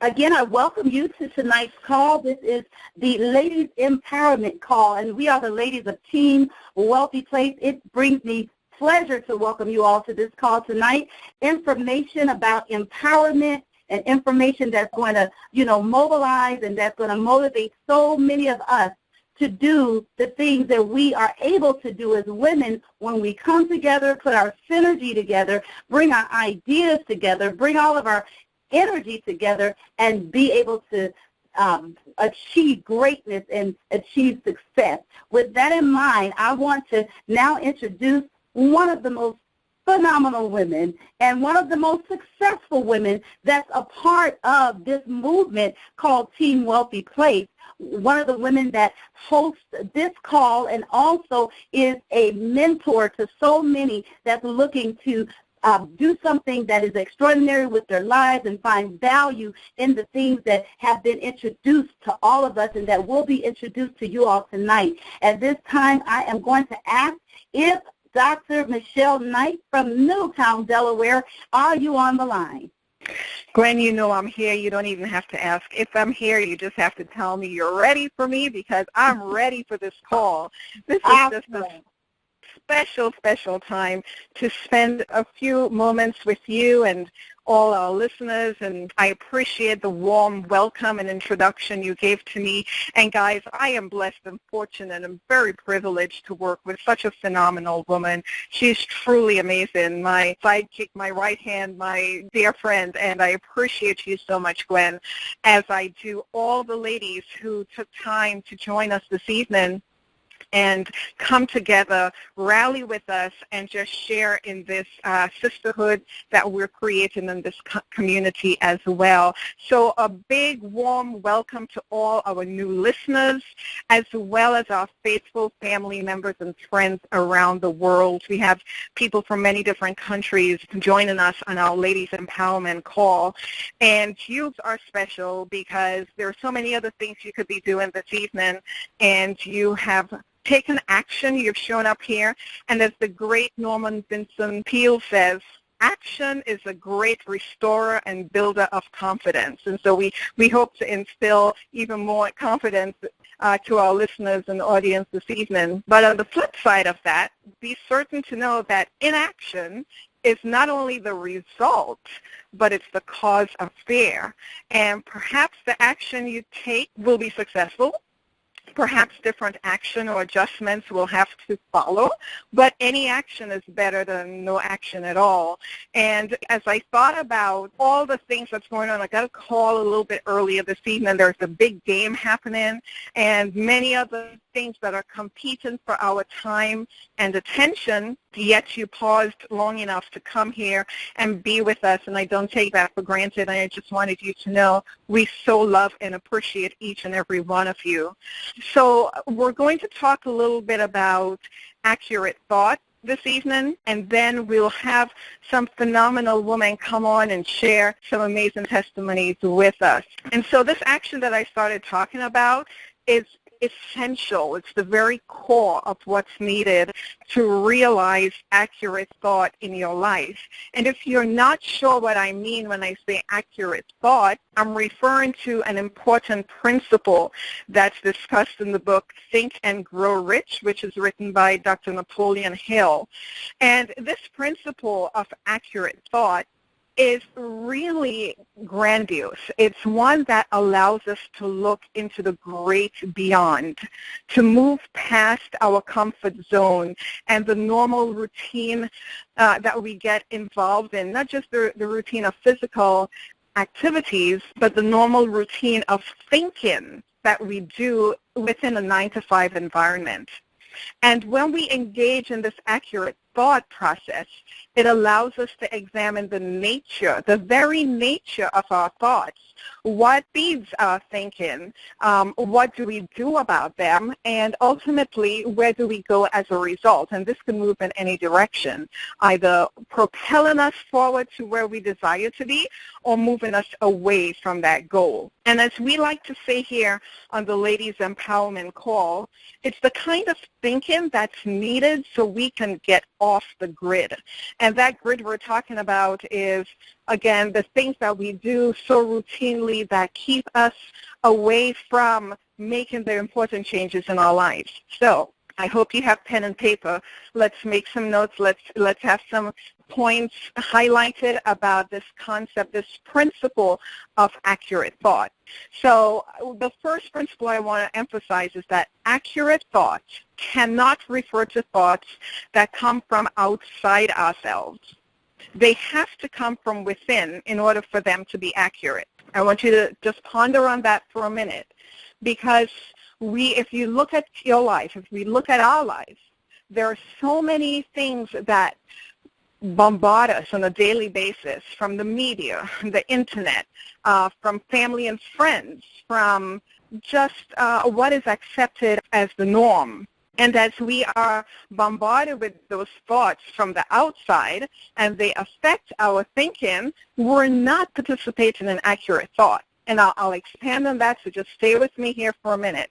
Again, I welcome you to tonight's call. This is the Ladies Empowerment Call, and we are the ladies of Team Wealthy Place. It brings me pleasure to welcome you all to this call tonight. Information about empowerment and information that's going to, mobilize and that's going to motivate so many of us to do the things that we are able to do as women when we come together, put our synergy together, bring our ideas together, bring all of our energy together, and be able to achieve greatness and achieve success. With that in mind, I want to now introduce one of the most phenomenal women and one of the most successful women that's a part of this movement called Team Wealthy Place. One of the women that hosts this call and also is a mentor to so many that's looking to do something that is extraordinary with their lives and find value in the things that have been introduced to all of us and that will be introduced to you all tonight. At this time, I am going to ask if Dr. Michelle Knight from Middletown, Delaware, are you on the line? Gwen, you know I'm here. You don't even have to ask if I'm here. You just have to tell me you're ready for me because I'm ready for this call. This is just a special time to spend a few moments with you and all our listeners, and I appreciate the warm welcome and introduction you gave to me. And guys, I am blessed and fortunate and very privileged to work with such a phenomenal woman. She's truly amazing. My sidekick, my right hand, my dear friend, and I appreciate you so much, Gwen, as I do all the ladies who took time to join us this evening and come together, rally with us, and just share in this sisterhood that we're creating in this community as well. So a big, warm welcome to all our new listeners, as well as our faithful family members and friends around the world. We have people from many different countries joining us on our Ladies Empowerment Call. And you are special because there are so many other things you could be doing this evening, and you have taken action. You've shown up here, and as the great Norman Vincent Peale says, action is a great restorer and builder of confidence. And so we hope to instill even more confidence to our listeners and audience this evening. But on the flip side of that, be certain to know that inaction is not only the result, but it's the cause of fear. And perhaps the action you take will be successful. Perhaps different action or adjustments will have to follow, but any action is better than no action at all. And as I thought about all the things that's going on, I got a call a little bit earlier this evening. There's a big game happening and many other things that are competing for our time and attention, yet you paused long enough to come here and be with us, and I don't take that for granted. I just wanted you to know we so love and appreciate each and every one of you. So we're going to talk a little bit about accurate thought this evening, and then we'll have some phenomenal women come on and share some amazing testimonies with us. And so this action that I started talking about is essential. It's the very core of what's needed to realize accurate thought in your life. And if you're not sure what I mean when I say accurate thought, I'm referring to an important principle that's discussed in the book Think and Grow Rich, which is written by Dr. Napoleon Hill. And this principle of accurate thought is really grandiose. It's one that allows us to look into the great beyond, to move past our comfort zone and the normal routine that we get involved in, not just the routine of physical activities, but the normal routine of thinking that we do within a 9-to-5 environment. And when we engage in this accurate thought process, it allows us to examine the nature, the very nature of our thoughts. What feeds our thinking? What do we do about them? And ultimately, where do we go as a result? And this can move in any direction, either propelling us forward to where we desire to be or moving us away from that goal. And as we like to say here on the Ladies Empowerment Call, it's the kind of thinking that's needed so we can get off the grid. And that grid we're talking about is, again, the things that we do so routinely that keep us away from making the important changes in our lives. So I hope you have pen and paper. Let's make some notes. Let's have some points highlighted about this concept, this principle of accurate thought. So the first principle I want to emphasize is that accurate thoughts cannot refer to thoughts that come from outside ourselves. They have to come from within in order for them to be accurate. I want you to just ponder on that for a minute, because if you look at your life, if we look at our lives, there are so many things that bombard us on a daily basis, from the media, the internet, from family and friends, from just what is accepted as the norm. And as we are bombarded with those thoughts from the outside and they affect our thinking, we're not participating in accurate thought. And I'll expand on that, so just stay with me here for a minute.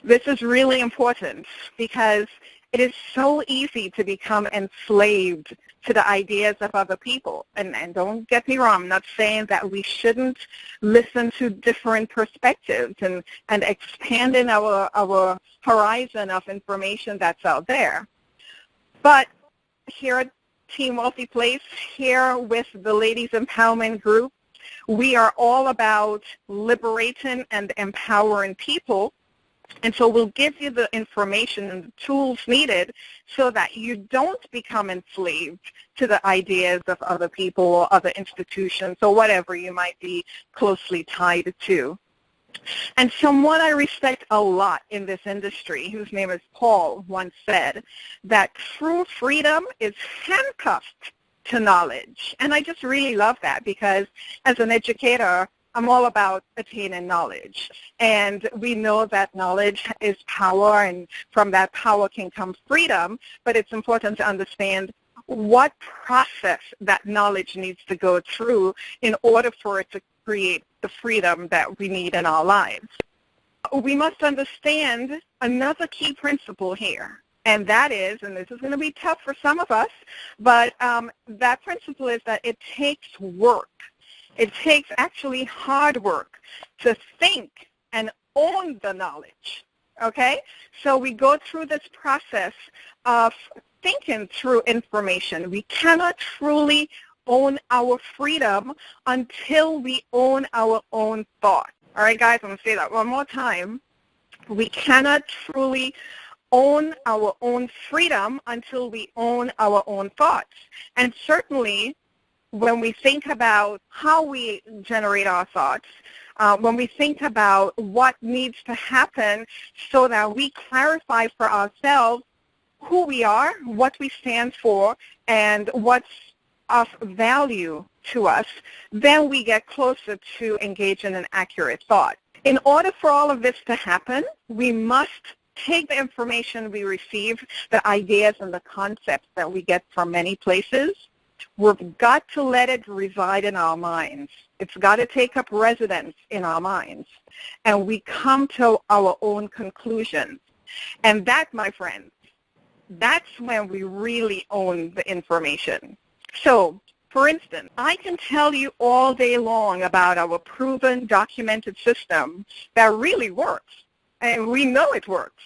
This is really important because it is so easy to become enslaved to the ideas of other people. And don't get me wrong, I'm not saying that we shouldn't listen to different perspectives and expanding our horizon of information that's out there. But here at Team Wealthy Place, here with the Ladies Empowerment Group, we are all about liberating and empowering people. And so we'll give you the information and the tools needed so that you don't become enslaved to the ideas of other people or other institutions or whatever you might be closely tied to. And someone I respect a lot in this industry, whose name is Paul, once said that true freedom is handcuffed to knowledge. And I just really love that, because as an educator, I'm all about attaining knowledge. And we know that knowledge is power, and from that power can come freedom, but it's important to understand what process that knowledge needs to go through in order for it to create the freedom that we need in our lives. We must understand another key principle here, and that is, and this is going to be tough for some of us, but that principle is that it takes work. It takes actually hard work to think and own the knowledge, okay? So we go through this process of thinking through information. We cannot truly own our freedom until we own our own thought. All right, guys, I'm going to say that one more time. We cannot truly own our own freedom until we own our own thoughts. And certainly, when we think about how we generate our thoughts, when we think about what needs to happen so that we clarify for ourselves who we are, what we stand for, and what's of value to us, then we get closer to engaging in accurate thought. In order for all of this to happen, we must take the information we receive, the ideas and the concepts that we get from many places. We've got to let it reside in our minds. It's got to take up residence in our minds. And we come to our own conclusions. And that, my friends, that's when we really own the information. So, for instance, I can tell you all day long about our proven, documented system that really works. And we know it works.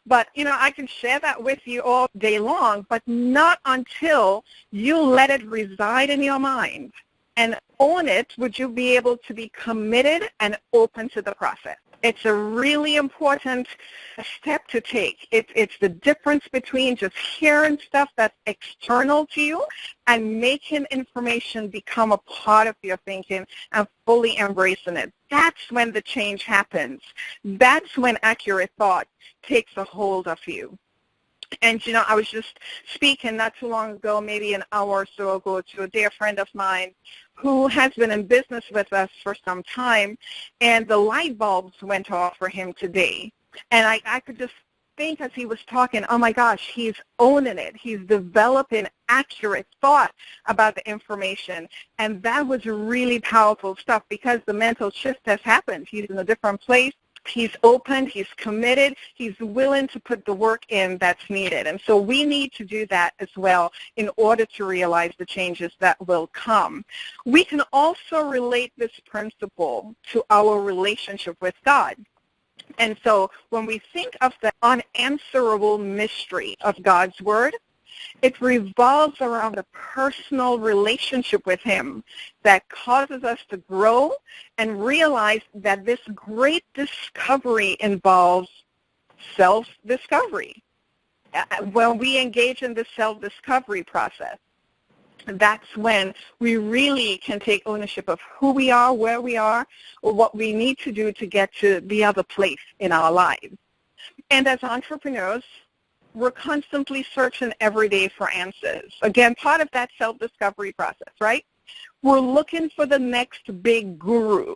But, I can share that with you all day long, but not until you let it reside in your mind and own it would you be able to be committed and open to the process. It's a really important step to take. It's the difference between just hearing stuff that's external to you and making information become a part of your thinking and fully embracing it. That's when the change happens. That's when accurate thought takes a hold of you. And, I was just speaking not too long ago, maybe an hour or so ago, to a dear friend of mine who has been in business with us for some time, and the light bulbs went off for him today. And I could just think as he was talking, oh my gosh, he's owning it. He's developing accurate thought about the information. And that was really powerful stuff because the mental shift has happened. He's in a different place. He's open, he's committed, he's willing to put the work in that's needed. And so we need to do that as well in order to realize the changes that will come. We can also relate this principle to our relationship with God. And so when we think of the unanswerable mystery of God's Word, it revolves around a personal relationship with Him that causes us to grow and realize that this great discovery involves self-discovery. When we engage in this self-discovery process, that's when we really can take ownership of who we are, where we are, or what we need to do to get to the other place in our lives. And as entrepreneurs, we're constantly searching every day for answers. Again, part of that self-discovery process, right? We're looking for the next big guru,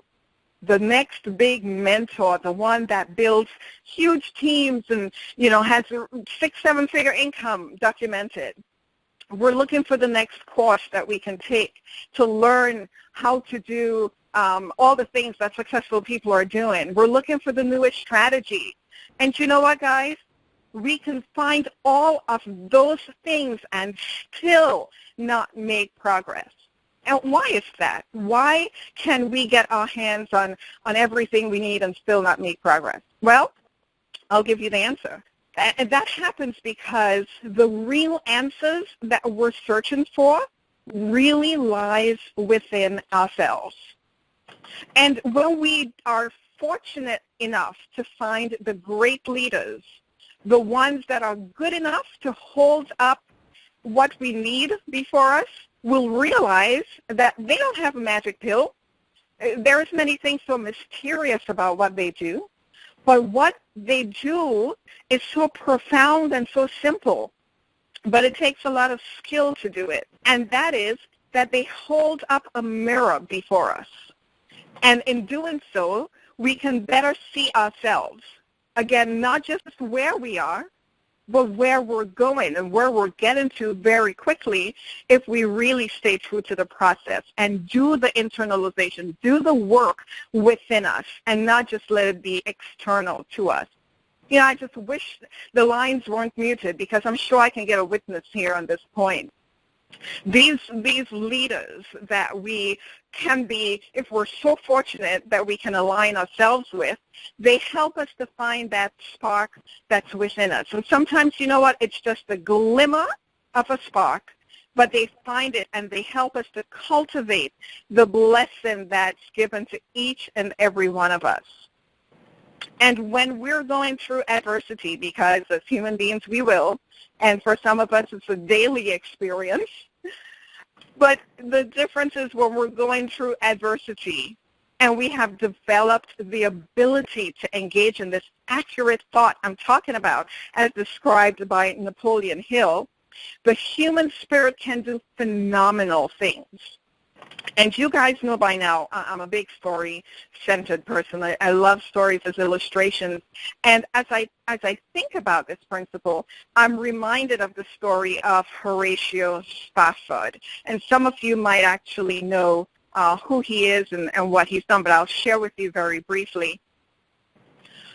the next big mentor, the one that builds huge teams and, has a 6-7-figure income documented. We're looking for the next course that we can take to learn how to do all the things that successful people are doing. We're looking for the newest strategy. And you know what, guys? We can find all of those things and still not make progress. And why is that? Why can we get our hands on everything we need and still not make progress? Well, I'll give you the answer. And that happens because the real answers that we're searching for really lies within ourselves. And when we are fortunate enough to find the great leaders, the ones that are good enough to hold up what we need before us, we'll realize that they don't have a magic pill. There is many things so mysterious about what they do, but what they do is so profound and so simple, but it takes a lot of skill to do it. And that is that they hold up a mirror before us. And in doing so, we can better see ourselves. Again, not just where we are, but where we're going and where we're getting to very quickly if we really stay true to the process and do the internalization, do the work within us and not just let it be external to us. I just wish the lines weren't muted because I'm sure I can get a witness here on this point. These leaders that we can be, if we're so fortunate that we can align ourselves with, they help us to find that spark that's within us. And sometimes, you know what, it's just a glimmer of a spark, but they find it and they help us to cultivate the blessing that's given to each and every one of us. And when we're going through adversity, because as human beings we will, and for some of us it's a daily experience, but the difference is when we're going through adversity and we have developed the ability to engage in this accurate thought I'm talking about as described by Napoleon Hill, the human spirit can do phenomenal things. And you guys know by now, I'm a big story-centered person. I love stories as illustrations. And as I think about this principle, I'm reminded of the story of Horatio Spafford. And some of you might actually know who he is and what he's done, but I'll share with you very briefly.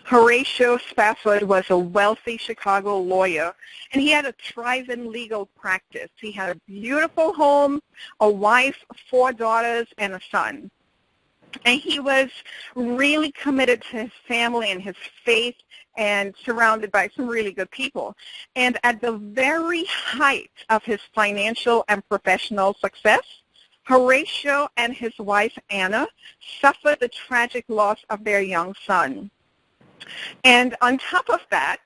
Horatio Spafford was a wealthy Chicago lawyer, and he had a thriving legal practice. He had a beautiful home, a wife, 4 daughters, and a son. And he was really committed to his family and his faith and surrounded by some really good people. And at the very height of his financial and professional success, Horatio and his wife, Anna, suffered the tragic loss of their young son. And on top of that,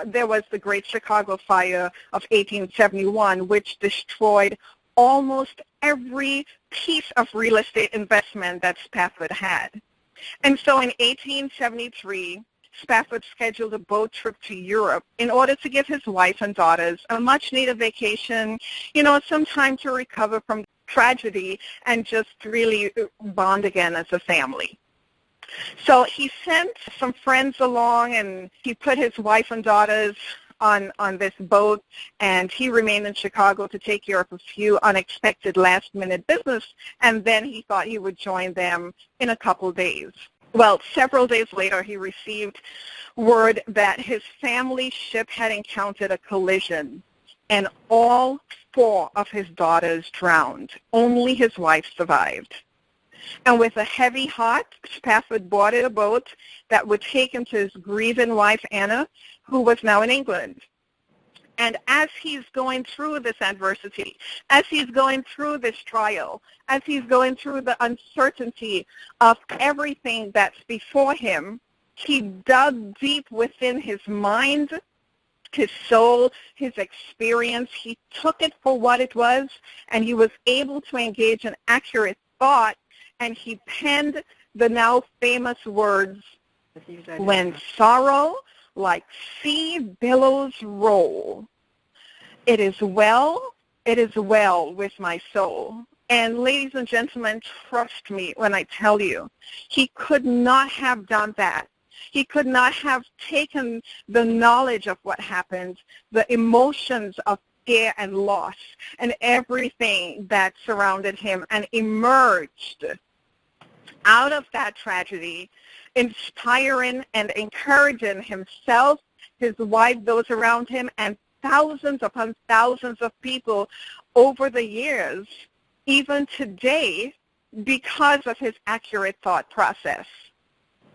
there was the Great Chicago Fire of 1871, which destroyed almost every piece of real estate investment that Spafford had. And so in 1873, Spafford scheduled a boat trip to Europe in order to give his wife and daughters a much-needed vacation, some time to recover from tragedy and just really bond again as a family. So he sent some friends along, and he put his wife and daughters on this boat, and he remained in Chicago to take care of a few unexpected last-minute business, and then he thought he would join them in a couple days. Well, several days later, he received word that his family ship had encountered a collision, and all 4 of his daughters drowned. Only his wife survived. And with a heavy heart, Spafford boarded a boat that would take him to his grieving wife, Anna, who was now in England. And as he's going through this adversity, as he's going through this trial, as he's going through the uncertainty of everything that's before him, he dug deep within his mind, his soul, his experience. He took it for what it was, and he was able to engage in accurate thought, and he penned the now famous words, "When sorrow like sea billows roll, it is well with my soul." And ladies and gentlemen, trust me when I tell you, he could not have done that. He could not have taken the knowledge of what happened, the emotions of fear and loss, and everything that surrounded him, and emerged out of that tragedy, inspiring and encouraging himself, his wife, those around him, and thousands upon thousands of people over the years, even today, because of his accurate thought process.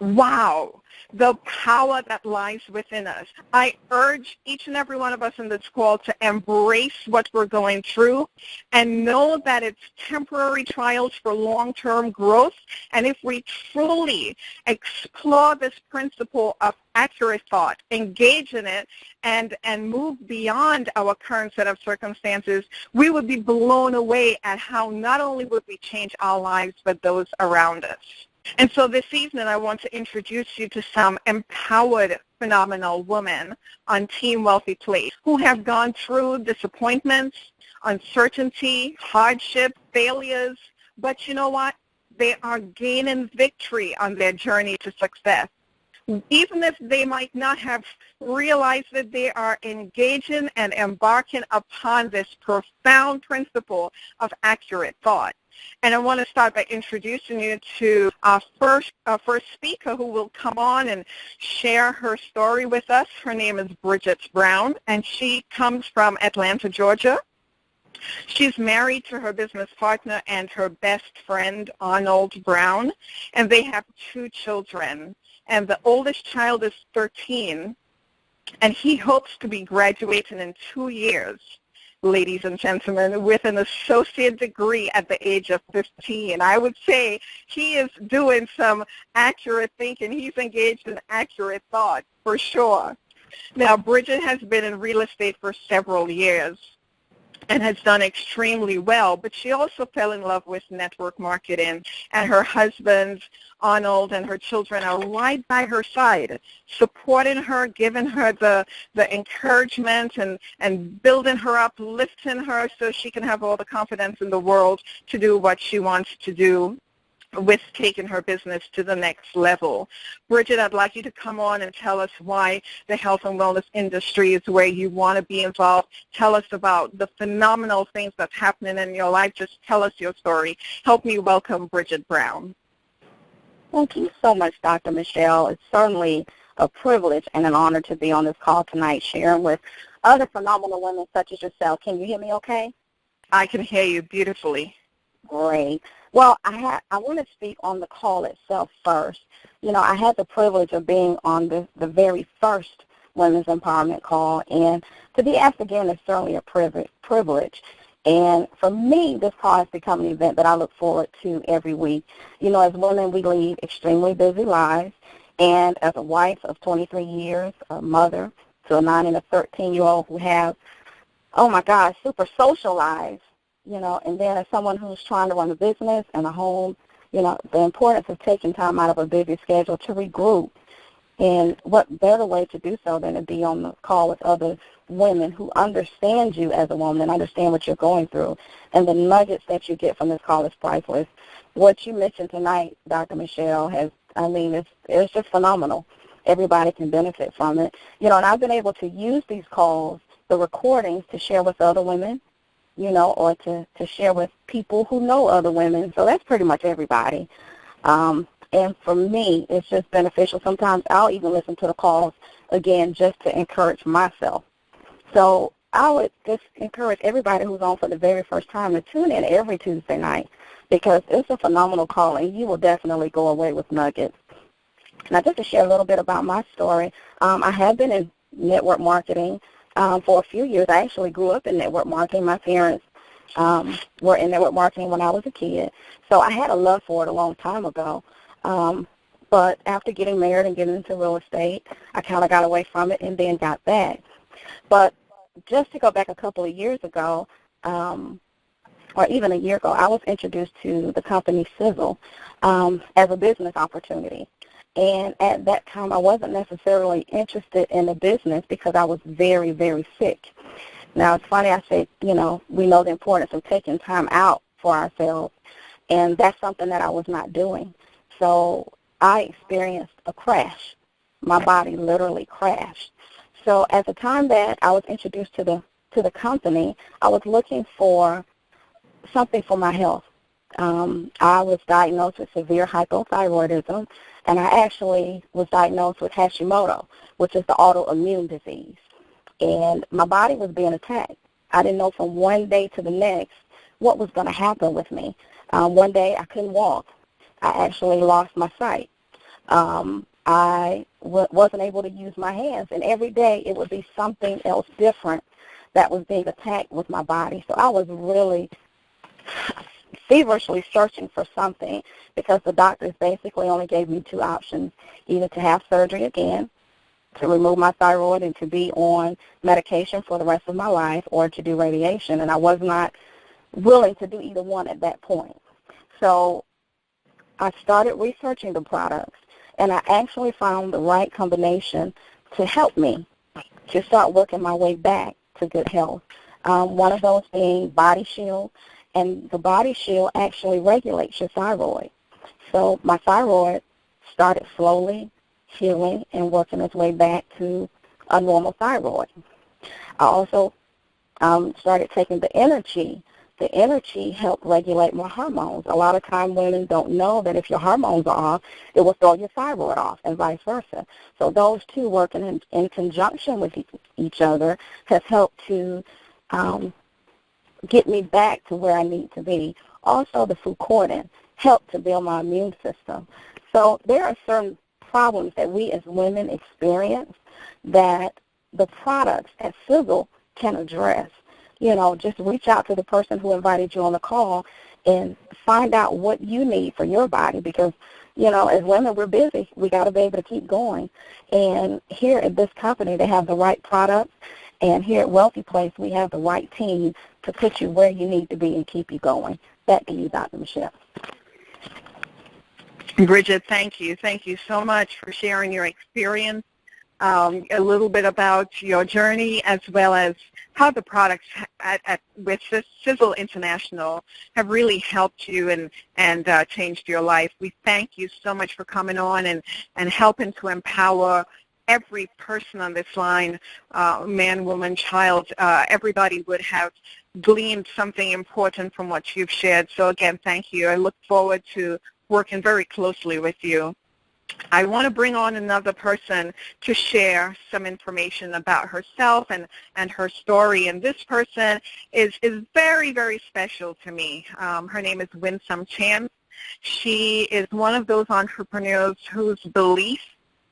Wow, the power that lies within us. I urge each and every one of us in this call to embrace what we're going through and know that it's temporary trials for long-term growth. And if we truly explore this principle of accurate thought, engage in it, and move beyond our current set of circumstances, we would be blown away at how not only would we change our lives, but those around us. And so this evening, I want to introduce you to some empowered, phenomenal women on Team Wealthy Place who have gone through disappointments, uncertainty, hardship, failures, but you know what? They are gaining victory on their journey to success. Even if they might not have realized that they are engaging and embarking upon this profound principle of accurate thought. And I want to start by introducing you to our first speaker who will come on and share her story with us. Her name is Bridget Brown, and she comes from Atlanta, Georgia. She's married to her business partner and her best friend, Arnold Brown, and they have 2 children. And the oldest child is 13, and he hopes to be graduating in 2 years, ladies and gentlemen, with an associate degree at the age of 15. I would say he is doing some accurate thinking. He's engaged in accurate thought, for sure. Now, Bridget has been in real estate for several years and has done extremely well, but she also fell in love with network marketing, and her husband, Arnold, and her children are right by her side, supporting her, giving her the encouragement and building her up, lifting her so she can have all the confidence in the world to do what she wants to do with taking her business to the next level. Bridget, I'd like you to come on and tell us why the health and wellness industry is where you want to be involved. Tell us about the phenomenal things that's happening in your life. Just tell us your story. Help me welcome Bridget Brown. Thank you so much, Dr. Michelle. It's certainly a privilege and an honor to be on this call tonight, sharing with other phenomenal women such as yourself. Can you hear me okay? I can hear you beautifully. Great. Well, I want to speak on the call itself first. You know, I had the privilege of being on the very first Women's Empowerment call, and to be asked again is certainly a privilege. And for me, this call has become an event that I look forward to every week. You know, as women, we lead extremely busy lives, and as a wife of 23 years, a mother to a 9 and a 13-year-old who have, oh my gosh, super social lives. You know, and then as someone who's trying to run a business and a home, you know, the importance of taking time out of a busy schedule to regroup. And what better way to do so than to be on the call with other women who understand you as a woman and understand what you're going through. And the nuggets that you get from this call is priceless. What you mentioned tonight, Dr. Michelle, it's just phenomenal. Everybody can benefit from it. You know, and I've been able to use these calls, the recordings, to share with other women, you know, or to share with people who know other women. So that's pretty much everybody. And for me, it's just beneficial. Sometimes I'll even listen to the calls again just to encourage myself. So I would just encourage everybody who's on for the very first time to tune in every Tuesday night, because it's a phenomenal call, and you will definitely go away with nuggets. Now, just to share a little bit about my story, I have been in network marketing for a few years. I actually grew up in network marketing. My parents were in network marketing when I was a kid, so I had a love for it a long time ago. But after getting married and getting into real estate, I kind of got away from it and then got back. But just to go back a couple of years ago, or even a year ago, I was introduced to the company Sizzle as a business opportunity. And at that time, I wasn't necessarily interested in the business because I was very, very sick. Now, it's funny I say, we know the importance of taking time out for ourselves, and that's something that I was not doing. So I experienced a crash. My body literally crashed. So at the time that I was introduced to the company, I was looking for something for my health. I was diagnosed with severe hypothyroidism, and I actually was diagnosed with Hashimoto, which is the autoimmune disease. And my body was being attacked. I didn't know from one day to the next what was going to happen with me. One day I couldn't walk. I actually lost my sight. I wasn't able to use my hands, and every day it would be something else different that was being attacked with my body. So I was really feverishly searching for something, because the doctors basically only gave me two options: either to have surgery again, to remove my thyroid and to be on medication for the rest of my life, or to do radiation. And I was not willing to do either one at that point. So I started researching the products, and I actually found the right combination to help me to start working my way back to good health. One of those being Body Shield, and the Body Shield actually regulates your thyroid. So my thyroid started slowly healing and working its way back to a normal thyroid. I also started taking the energy. The energy helped regulate my hormones. A lot of time women don't know that if your hormones are off, it will throw your thyroid off, and vice versa. So those two working in conjunction with each other has helped to get me back to where I need to be. Also, the fucorin helped to build my immune system. So there are certain problems that we as women experience that the products at Sizzle can address. Just reach out to the person who invited you on the call and find out what you need for your body, because, as women, we're busy. We got to be able to keep going. And here at this company, they have the right products. And here at Wealthy Place, we have the right team to put you where you need to be and keep you going. Back to you, Dr. Michelle. Bridget, thank you. Thank you so much for sharing your experience, a little bit about your journey, as well as how the products with Sizzle International have really helped you and changed your life. We thank you so much for coming on and helping to empower every person on this line, man, woman, child. Everybody would have gleaned something important from what you've shared. So again, thank you. I look forward to working very closely with you. I want to bring on another person to share some information about herself and her story. And this person is very, very special to me. Her name is Winsome Chance. She is one of those entrepreneurs whose belief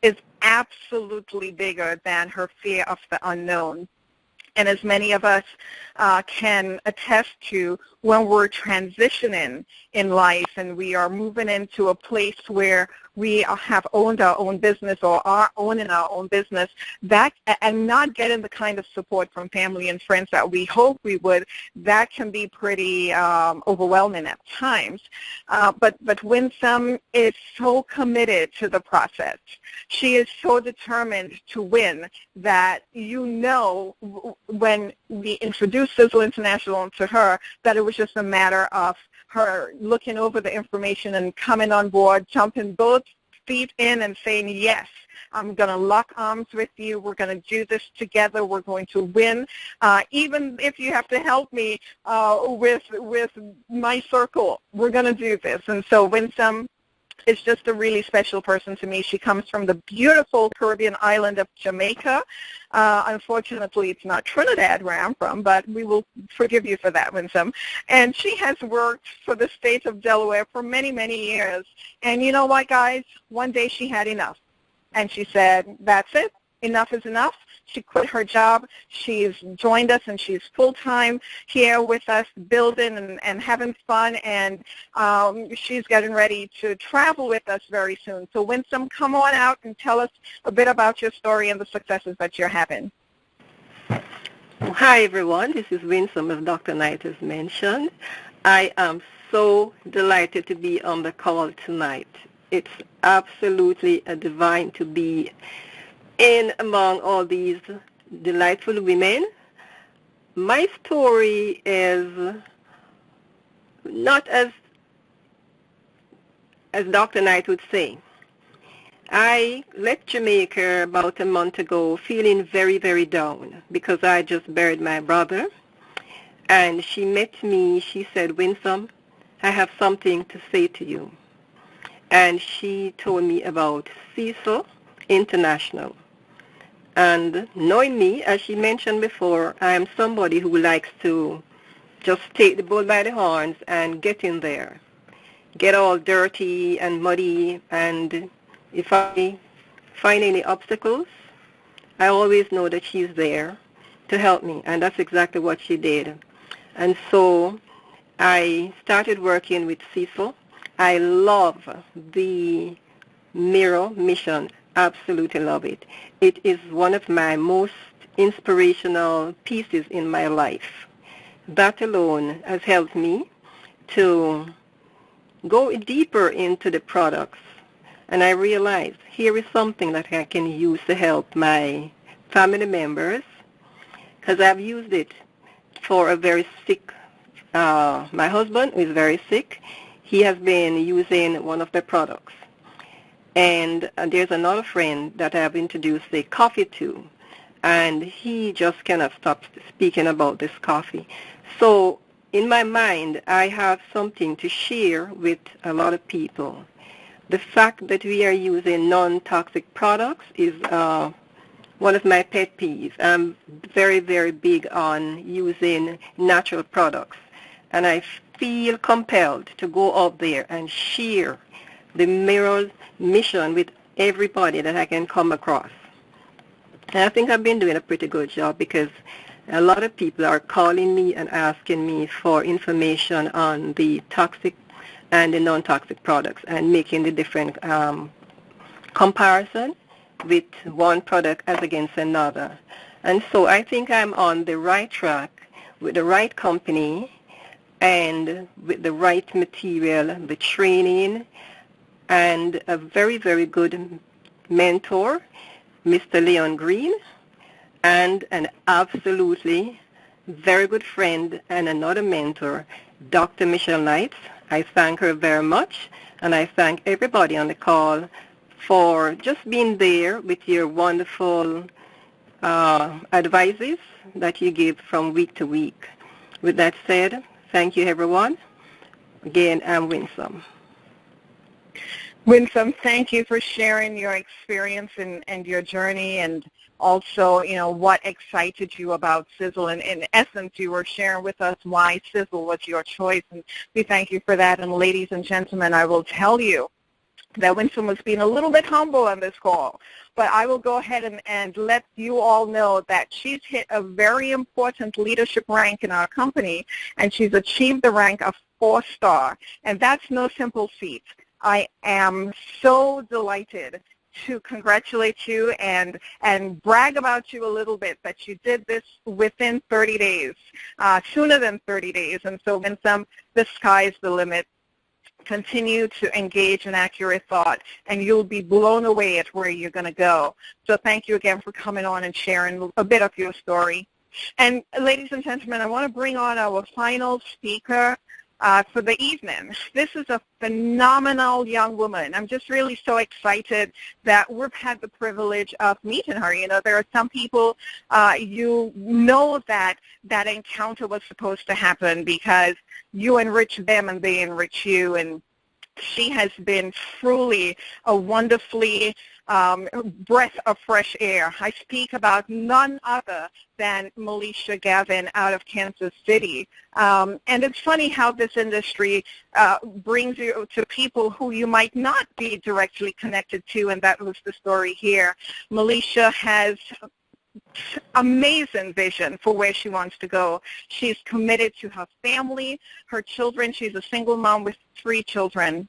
is absolutely bigger than her fear of the unknown. And as many of us can attest to, when we're transitioning in life and we are moving into a place where we have owned our own business or are owning our own business, that and not getting the kind of support from family and friends that we hope we would, that can be pretty overwhelming at times. But Winsome is so committed to the process. She is so determined to win that when we introduced Sizzle International to her, that it was just a matter of her looking over the information and coming on board, jumping both feet in and saying, yes, I'm going to lock arms with you. We're going to do this together. We're going to win. Even if you have to help me with my circle, we're going to do this. And so Winsome is just a really special person to me. She comes from the beautiful Caribbean island of Jamaica. Unfortunately, it's not Trinidad where I'm from, but we will forgive you for that, Winsome. And she has worked for the state of Delaware for many, many years. And you know what, guys? One day she had enough. And she said, that's it. Enough is enough. She quit her job. She's joined us, and she's full-time here with us, building and having fun, and she's getting ready to travel with us very soon. So, Winsome, come on out and tell us a bit about your story and the successes that you're having. Hi, everyone. This is Winsome, as Dr. Knight has mentioned. I am so delighted to be on the call tonight. It's absolutely a divine to be in among all these delightful women. My story is not as Dr. Knight would say. I left Jamaica about a month ago feeling very, very down because I just buried my brother. And she met me. She said, Winsome, I have something to say to you. And she told me about Cecil International. And knowing me, as she mentioned before, I am somebody who likes to just take the bull by the horns and get in there, get all dirty and muddy, and if I find any obstacles, I always know that she's there to help me, and that's exactly what she did. And so I started working with Cecil. I love the Mirror Mission. Absolutely love it. It is one of my most inspirational pieces in my life. That alone has helped me to go deeper into the products. And I realized here is something that I can use to help my family members, because I've used it for a very sick, my husband is very sick. He has been using one of the products. And there's another friend that I have introduced the coffee to, and he just cannot stop speaking about this coffee. So in my mind, I have something to share with a lot of people. The fact that we are using non-toxic products is one of my pet peeves. I'm very, very big on using natural products, and I feel compelled to go out there and share the Mirror Mission with everybody that I can come across. And I think I've been doing a pretty good job because a lot of people are calling me and asking me for information on the toxic and the non-toxic products and making the different comparison with one product as against another. And so I think I'm on the right track with the right company and with the right material, the training, and a very, very good mentor, Mr. Leon Green, and an absolutely very good friend and another mentor, Dr. Michelle Knight. I thank her very much, and I thank everybody on the call for just being there with your wonderful advices that you give from week to week. With that said, thank you, everyone. Again, I'm Winsome. Winsome, thank you for sharing your experience and your journey, and also, you know, what excited you about Sizzle. And in essence, you were sharing with us why Sizzle was your choice, and we thank you for that. And ladies and gentlemen, I will tell you that Winsome was being a little bit humble on this call, but I will go ahead and let you all know that she's hit a very important leadership rank in our company, and she's achieved the rank of 4-star, and that's no simple feat. I am so delighted to congratulate you and brag about you a little bit that you did this within 30 days, sooner than 30 days. And so, Winsome, the sky's the limit. Continue to engage in accurate thought, and you'll be blown away at where you're going to go. So thank you again for coming on and sharing a bit of your story. And ladies and gentlemen, I want to bring on our final speaker for the evening. This is a phenomenal young woman. I'm just really so excited that we've had the privilege of meeting her. You know, there are some people, you know that that encounter was supposed to happen because you enrich them and they enrich you, and She has been truly a wonderfully breath of fresh air. I speak about none other than Melisha Gavin out of Kansas City. And it's funny how this industry brings you to people who you might not be directly connected to, and that was the story here. Melisha has amazing vision for where she wants to go. She's committed to her family, her children. She's a single mom with 3 children.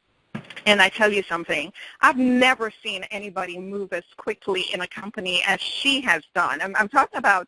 And I tell you something, I've never seen anybody move as quickly in a company as she has done. I'm talking about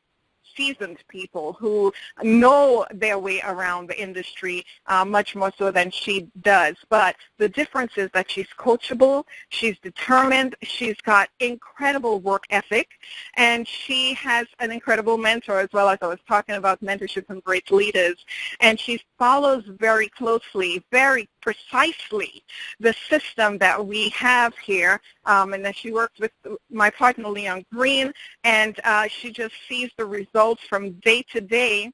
seasoned people who know their way around the industry much more so than she does. But the difference is that she's coachable, she's determined, she's got incredible work ethic, and she has an incredible mentor as well. As I was talking about mentorship and great leaders. And she follows very closely, very precisely the system that we have here, and that she works with my partner Leon Green, and she just sees the results from day to day.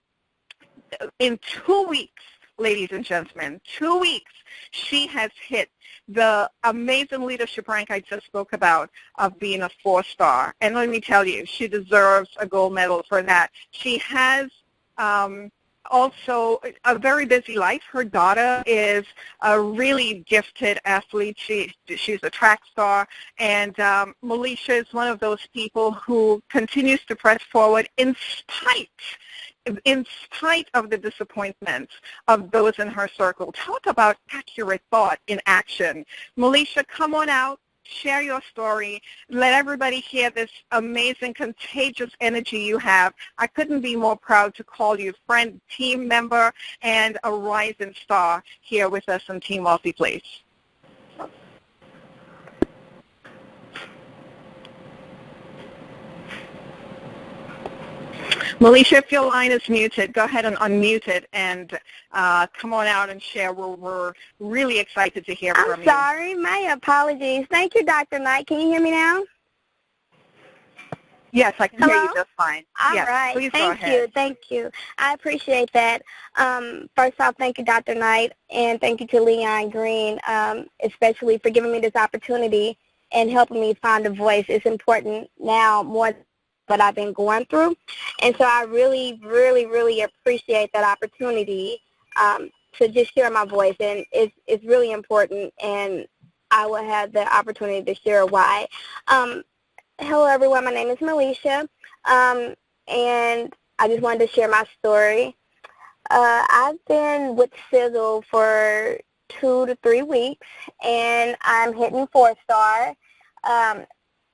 In 2 weeks, ladies and gentlemen, 2 weeks, she has hit the amazing leadership rank I just spoke about of being a 4-star. And let me tell you, she deserves a gold medal for that. She has also a very busy life. Her daughter is a really gifted athlete. She's a track star, and Melisha is one of those people who continues to press forward in spite of the disappointment of those in her circle. Talk about accurate thought in action. Melisha, come on out. Share your story. Let everybody hear this amazing, contagious energy you have. I couldn't be more proud to call you friend, team member, and a rising star here with us on Team Wealthy Place. Melisha, if your line is muted, go ahead and unmute it and come on out and share. We're really excited to hear from you. I'm sorry. My apologies. Thank you, Dr. Knight. Can you hear me now? Yes, I can hear you just fine. All yes, right. Please go ahead. Thank you. I appreciate that. First off, thank you, Dr. Knight, and thank you to Leon Green, especially for giving me this opportunity and helping me find a voice. It's important now more than what I've been going through. And so I really, really, really appreciate that opportunity to just share my voice. And it's really important, and I will have the opportunity to share why. Hello, everyone. My name is Melisha, and I just wanted to share my story. I've been with Sizzle for 2 to 3 weeks, and I'm hitting 4-star.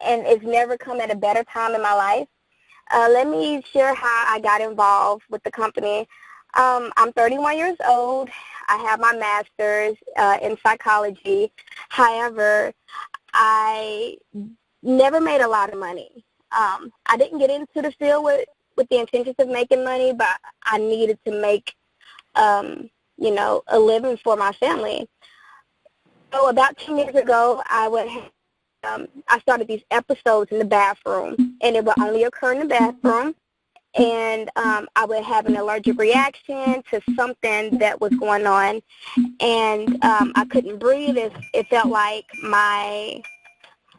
And it's never come at a better time in my life. Let me share how I got involved with the company. I'm 31 years old. I have my master's in psychology. However, I never made a lot of money. I didn't get into the field with the intentions of making money, but I needed to make, a living for my family. So about 2 years ago, I started these episodes in the bathroom, and it would only occur in the bathroom, and I would have an allergic reaction to something that was going on, and I couldn't breathe. It felt like I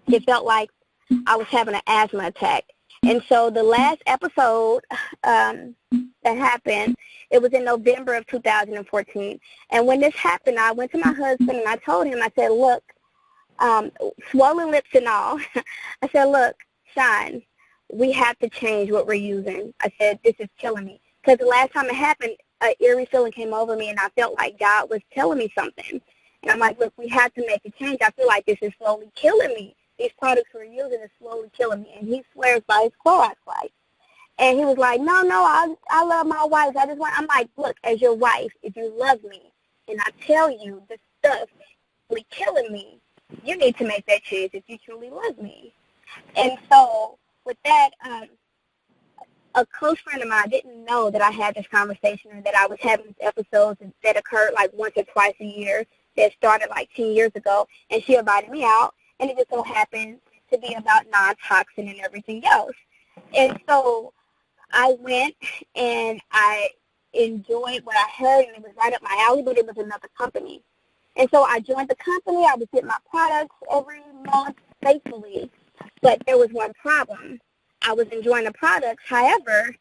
was having an asthma attack. And so the last episode that happened, it was in November of 2014, and when this happened, I went to my husband and I told him, I said, look, swollen lips and all. I said, look, Sean, we have to change what we're using. I said, this is killing me. Because the last time it happened, an eerie feeling came over me, and I felt like God was telling me something. And I'm like, look, we have to make a change. I feel like this is slowly killing me. These products we're using is slowly killing me. And he swears by his Clorox wipes. And he was like, no, I love my wife. I'm like, look, as your wife, if you love me, and I tell you this stuff is really killing me, you need to make that change if you truly love me. And so with that, a close friend of mine didn't know that I had this conversation and that I was having these episodes that occurred like once or twice a year that started like 10 years ago. And she invited me out, and it just so happened to be about non-toxin and everything else. And so I went, and I enjoyed what I heard, and it was right up my alley, but it was another company. And so I joined the company. I would get my products every month faithfully. But there was one problem. I was enjoying the products. However,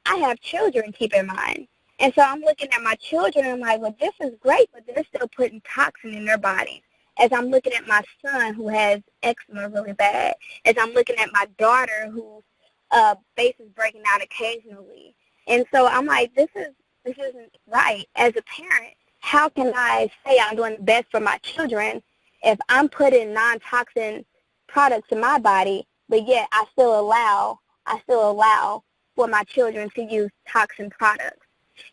I have children, keep in mind. And so I'm looking at my children, and I'm like, well, this is great, but they're still putting toxin in their bodies. As I'm looking at my son who has eczema really bad, as I'm looking at my daughter whose face is breaking out occasionally. And so I'm like, this isn't right. As a parent, how can I say I'm doing the best for my children if I'm putting non-toxin products in my body, but yet I still allow for my children to use toxin products?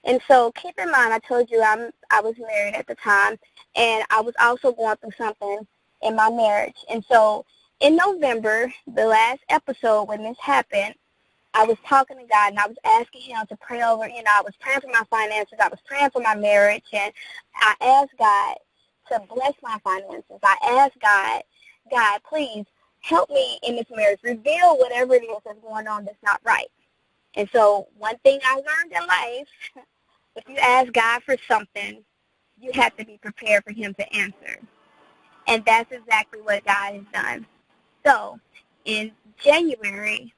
And so keep in mind, I told you I was married at the time, and I was also going through something in my marriage. And so in November, the last episode when this happened, I was talking to God, and I was asking him to pray over, I was praying for my finances, I was praying for my marriage, and I asked God to bless my finances. I asked God, please help me in this marriage. Reveal whatever it is that's going on that's not right. And so one thing I learned in life, if you ask God for something, you have to be prepared for him to answer. And that's exactly what God has done. So in January,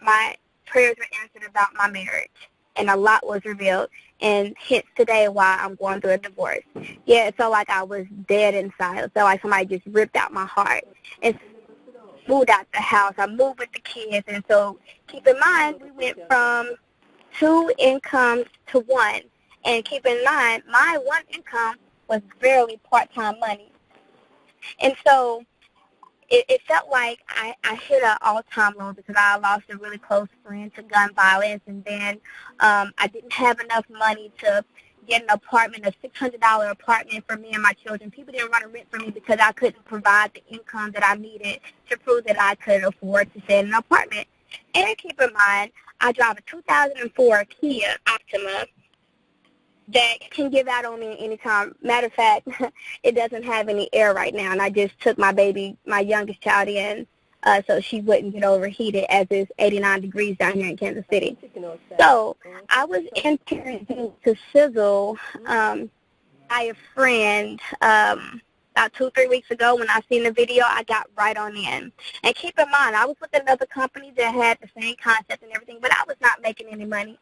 my prayers were answered about my marriage, and a lot was revealed, and hence today why I'm going through a divorce. Yeah, it felt like I was dead inside. It felt like somebody just ripped out my heart and moved out the house. I moved with the kids, and so keep in mind, we went from 2 incomes to 1. And keep in mind, my 1 income was barely part-time money. And so it felt like I hit an all-time low because I lost a really close friend to gun violence, and then I didn't have enough money to get an apartment, a $600 apartment for me and my children. People didn't want to rent for me because I couldn't provide the income that I needed to prove that I could afford to stay in an apartment. And keep in mind, I drive a 2004 Kia Optima that can give out on me anytime. Matter of fact, it doesn't have any air right now, and I just took my baby, my youngest child, in so she wouldn't get overheated, as it's 89 degrees down here in Kansas City. So I was introduced to Sizzle by a friend about 2-3 weeks ago. When I seen the video, I got right on in. And keep in mind, I was with another company that had the same concept and everything, but I was not making any money.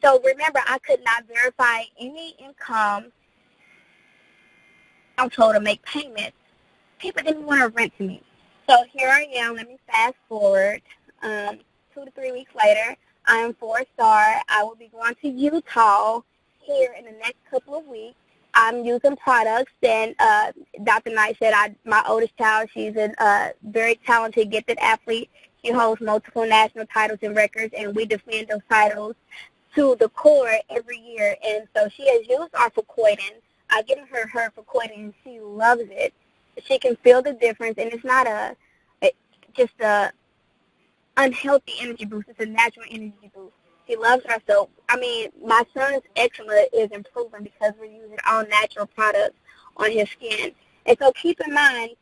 So remember, I could not verify any income. I'm told to make payments. People didn't want to rent to me. So here I am. Let me fast forward. 2 to 3 weeks later, I am 4-star. I will be going to Utah here in the next couple of weeks. I'm using products. Then Dr. Knight said my oldest child, she's a very talented, gifted athlete. She holds multiple national titles and records, and we defend those titles to the core every year. And so she has used our Fucoidan. I've given her Fucoidan, and she loves it. She can feel the difference, and it's not just a unhealthy energy boost. It's a natural energy boost. She loves her. So, my son's eczema is improving because we're using all natural products on his skin. And so keep in mind,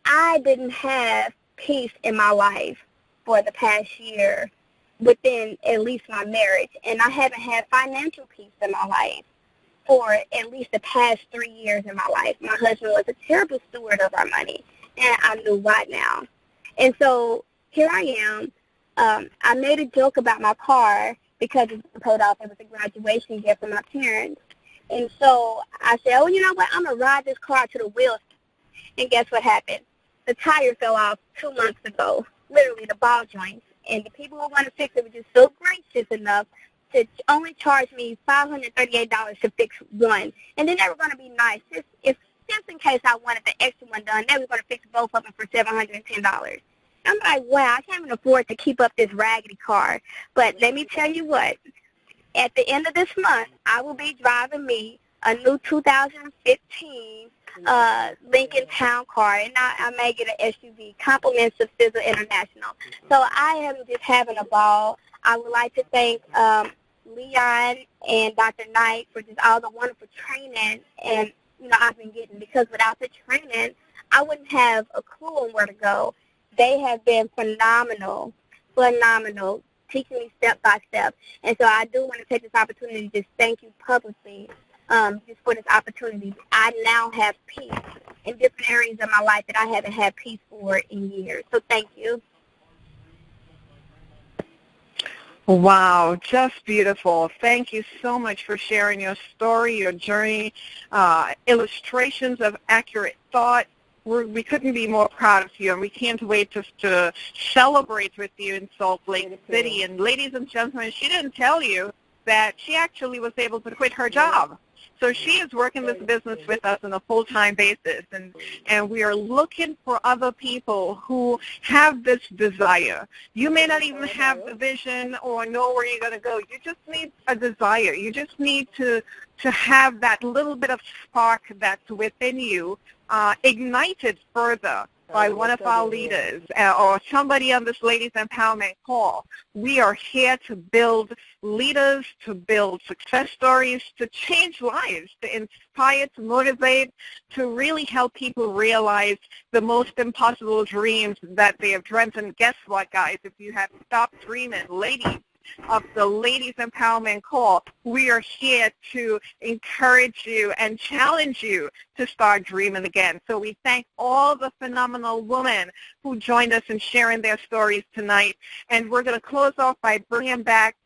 I didn't have peace in my life for the past year within at least my marriage, and I haven't had financial peace in my life for at least the past 3 years in my life. My husband was a terrible steward of our money, and I knew why now. And so here I am. I made a joke about my car because it's been paid off. It was a graduation gift from my parents. And so I said, oh, you know what, I'm going to ride this car to the wheels. And guess what happened? The tire fell off 2 months ago, literally the ball joints. And the people who want to fix it were just so gracious enough to only charge me $538 to fix one. And then they were going to be nice. Just in case I wanted the extra one done, they were going to fix both of them for $710. I'm like, wow, I can't even afford to keep up this raggedy car. But let me tell you what, at the end of this month, I will be driving me a new 2015 Lincoln Town Car, and I may get an SUV, compliments of Sizzle International. So I am just having a ball. I would like to thank Leon and Dr. Knight for just all the wonderful training and I've been getting, because without the training, I wouldn't have a clue on where to go. They have been phenomenal, teaching me step by step. And so I do want to take this opportunity to just thank you publicly just for this opportunity. I now have peace in different areas of my life that I haven't had peace for in years. So thank you. Wow, just beautiful. Thank you so much for sharing your story, your journey, illustrations of accurate thought. We couldn't be more proud of you, and we can't wait to celebrate with you in Salt Lake City. And ladies and gentlemen, she didn't tell you that she actually was able to quit her job. So she is working this business with us on a full-time basis, and we are looking for other people who have this desire. You may not even have the vision or know where you're going to go. You just need a desire. You just need to have that little bit of spark that's within you ignited further by one of our leaders or somebody on this Ladies Empowerment call. We are here to build leaders, to build success stories, to change lives, to inspire, to motivate, to really help people realize the most impossible dreams that they have dreamt. And guess what, guys? If you have stopped dreaming, ladies of the Ladies Empowerment Call, we are here to encourage you and challenge you to start dreaming again. So we thank all the phenomenal women who joined us in sharing their stories tonight. And we're going to close off by bringing back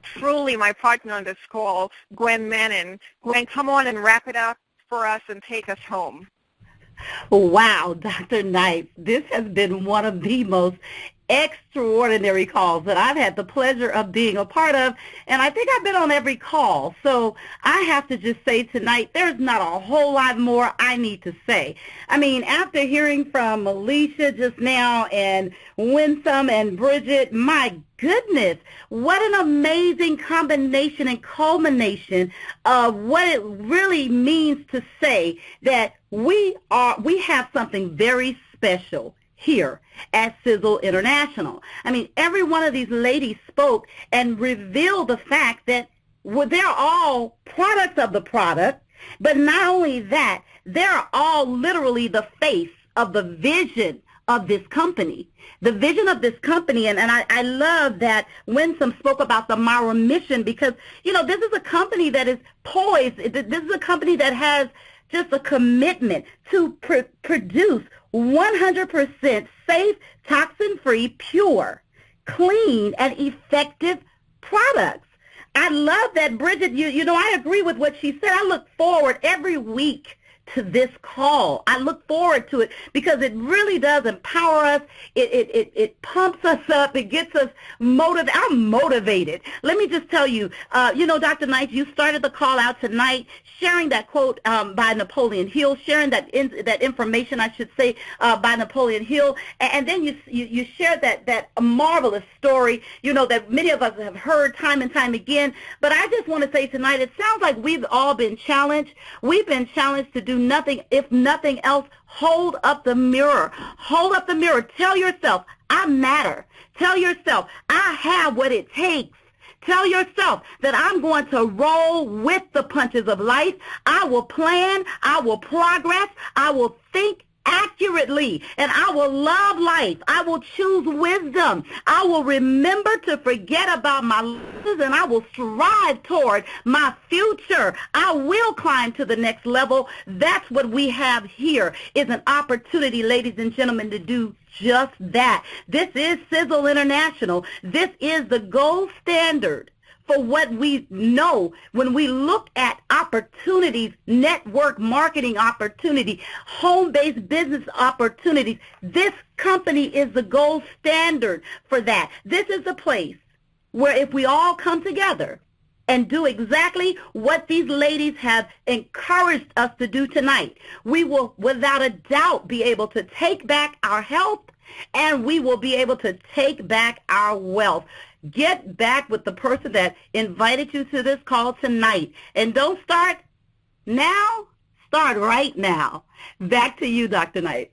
truly my partner on this call, Gwen Manning. Gwen, come on and wrap it up for us and take us home. Wow, Dr. Knight, this has been one of the most extraordinary calls that I've had the pleasure of being a part of, and I think I've been on every call. So I have to just say tonight, there's not a whole lot more I need to say. I mean, after hearing from Alicia just now and Winsome and Bridget, my goodness, what an amazing combination and culmination of what it really means to say that we have something very special here at Sizzle International. I mean, every one of these ladies spoke and revealed the fact that they're all products of the product, but not only that, they're all literally the face of the vision of this company. The vision of this company, and I love that Winsome spoke about the Mara mission, because, you know, this is a company that is poised. This is a company that has just a commitment to produce 100% safe, toxin-free, pure, clean, and effective products. I love that, Bridget, you know, I agree with what she said. I look forward every week to this call. I look forward to it because it really does empower us. It pumps us up. It gets us motivated. I'm motivated. Let me just tell you, you know, Dr. Knight, you started the call out tonight sharing that quote by Napoleon Hill, sharing that information, I should say, by Napoleon Hill, and then you shared that marvelous story, you know, that many of us have heard time and time again. But I just want to say tonight, it sounds like we've all been challenged. We've been challenged to do nothing, if nothing else, hold up the mirror. Hold up the mirror. Tell yourself, I matter. Tell yourself, I have what it takes. Tell yourself that I'm going to roll with the punches of life. I will plan. I will progress. I will think accurately, and I will love life. I will choose wisdom. I will remember to forget about my losses, and I will strive toward my future. I will climb to the next level. That's what we have here, is an opportunity, ladies and gentlemen, to do just that. This is Sizzle International. This is the gold standard for what we know when we look at opportunities, network marketing opportunity, home-based business opportunities. This company is the gold standard for that. This is the place where if we all come together and do exactly what these ladies have encouraged us to do tonight, we will without a doubt be able to take back our health, and we will be able to take back our wealth. Get back with the person that invited you to this call tonight. And don't start now, start right now. Back to you, Dr. Knight.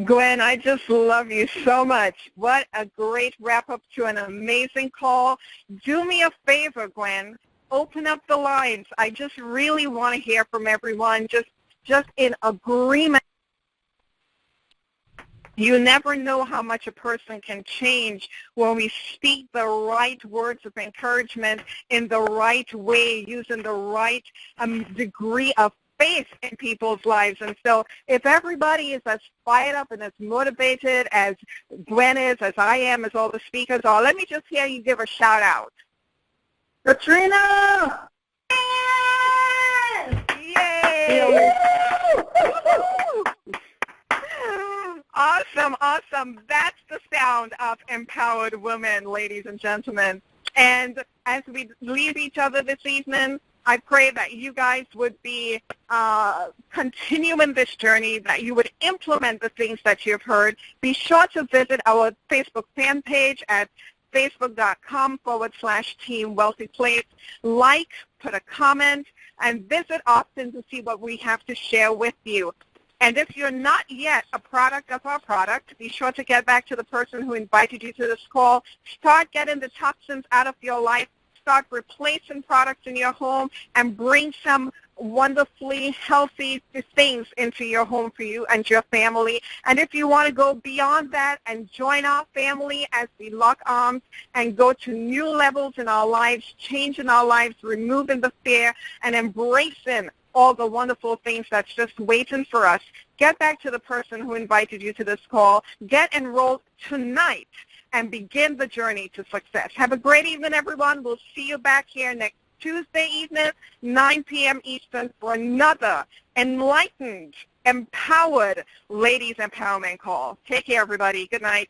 Gwen, I just love you so much. What a great wrap-up to an amazing call. Do me a favor, Gwen. Open up the lines. I just really want to hear from everyone, just in agreement. You never know how much a person can change when we speak the right words of encouragement in the right way, using the right degree of faith in people's lives. And so if everybody is as fired up and as motivated as Gwen is, as I am, as all the speakers are, let me just hear you give a shout out. Katrina! Yay! Awesome, awesome. That's the sound of empowered women, ladies and gentlemen. And as we leave each other this evening, I pray that you guys would be continuing this journey, that you would implement the things that you've heard. Be sure to visit our Facebook fan page at facebook.com/Team Wealthy Place. Like, put a comment, and visit often to see what we have to share with you. And if you're not yet a product of our product, be sure to get back to the person who invited you to this call. Start getting the toxins out of your life. Start replacing products in your home and bring some wonderfully healthy things into your home for you and your family. And if you want to go beyond that and join our family as we lock arms and go to new levels in our lives, changing our lives, removing the fear, and embracing all the wonderful things that's just waiting for us, get back to the person who invited you to this call. Get enrolled tonight and begin the journey to success. Have a great evening, everyone. We'll see you back here next Tuesday evening, 9 p.m. Eastern, for another enlightened, empowered ladies empowerment call. Take care, everybody. Good night.